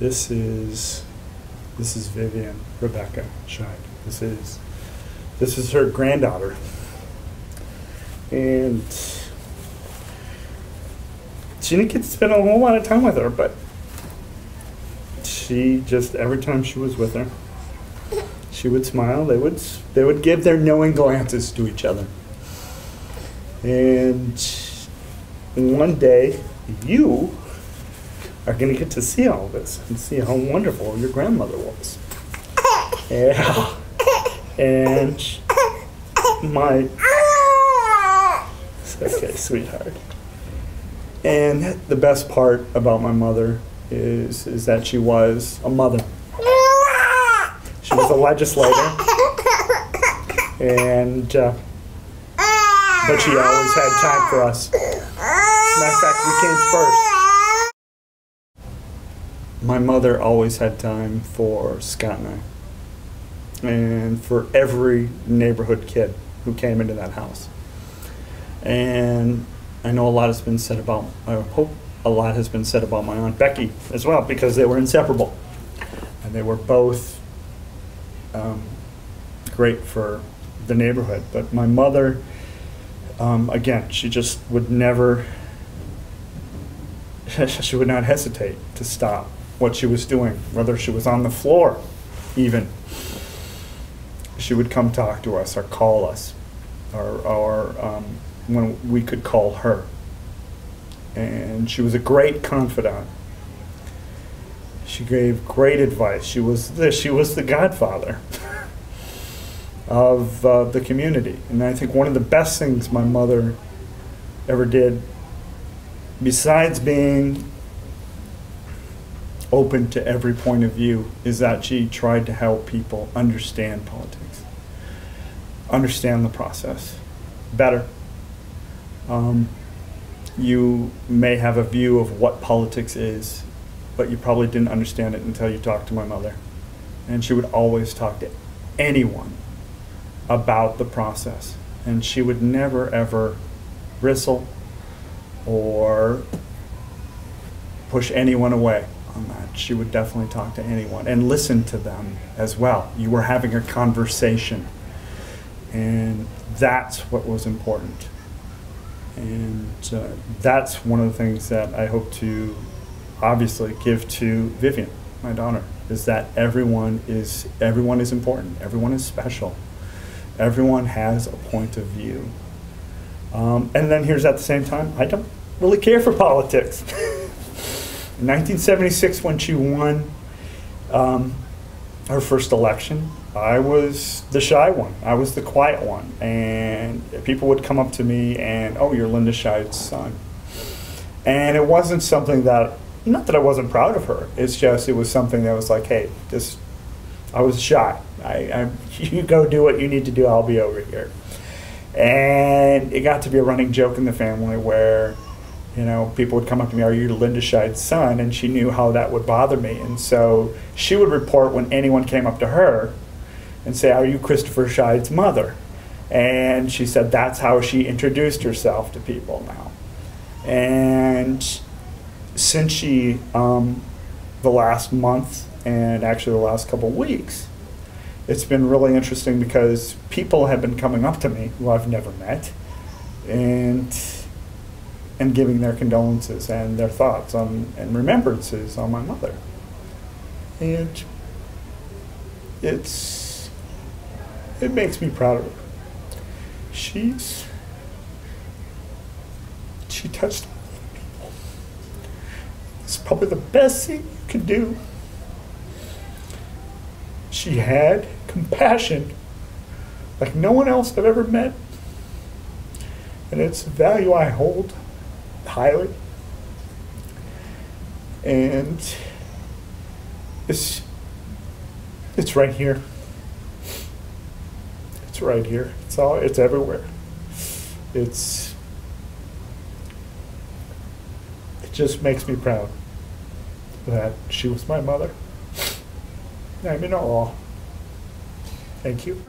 This is Vivian Rebecca Scheid. This is her granddaughter. And she didn't get to spend a whole lot of time with her, but she just, every time she was with her, she would smile. They would give their knowing glances to each other. And one day, you are going to get to see all this and see how wonderful your grandmother was. Yeah. And okay, sweetheart. And the best part about my mother is that she was a mother. She was a legislator, and but she always had time for us. As a matter of fact, we came first. My mother always had time for Scott and I, and for every neighborhood kid who came into that house. And I know a lot has been said about, I hope a lot has been said about my Aunt Becky as well, because they were inseparable. And they were both great for the neighborhood. But my mother, again, she just would never, she would not hesitate to stop what she was doing, whether she was on the floor even. She would come talk to us or call us, or when we could call her. And she was a great confidant. She gave great advice. She was the godfather of the community. And I think one of the best things my mother ever did, besides being open to every point of view, is that she tried to help people understand politics, understand the process better. You may have a view of what politics is, but you probably didn't understand it until you talked to my mother. And she would always talk to anyone about the process. And she would never, ever bristle or push anyone away on that. She would definitely talk to anyone and listen to them as well. You were having a conversation. And that's what was important. And that's one of the things that I hope to obviously give to Vivian, my daughter, is that everyone is important. Everyone is special. Everyone has a point of view. And then here's at the same time, I don't really care for politics. In 1976, when she won her first election, I was the shy one. I was the quiet one. And people would come up to me and, oh, you're Linda Scheid's son. And it wasn't something that, not that I wasn't proud of her, it's just, it was something that was like, hey, I was shy. You go do what you need to do, I'll be over here. And it got to be a running joke in the family where, you know, people would come up to me, are you Linda Scheid's son? And she knew how that would bother me. And so she would report when anyone came up to her and say, are you Kristofer Scheid's mother? And she said that's how she introduced herself to people now. And since she, the last month and actually the last couple of weeks, it's been really interesting because people have been coming up to me who I've never met and giving their condolences and their thoughts on and remembrances on my mother. And it makes me proud of her. She touched people. It's probably the best thing you can do. She had compassion like no one else I've ever met. And it's a value I hold highly. And it's right here. It's right here. It's everywhere. It just makes me proud that she was my mother. I'm in awe. Thank you.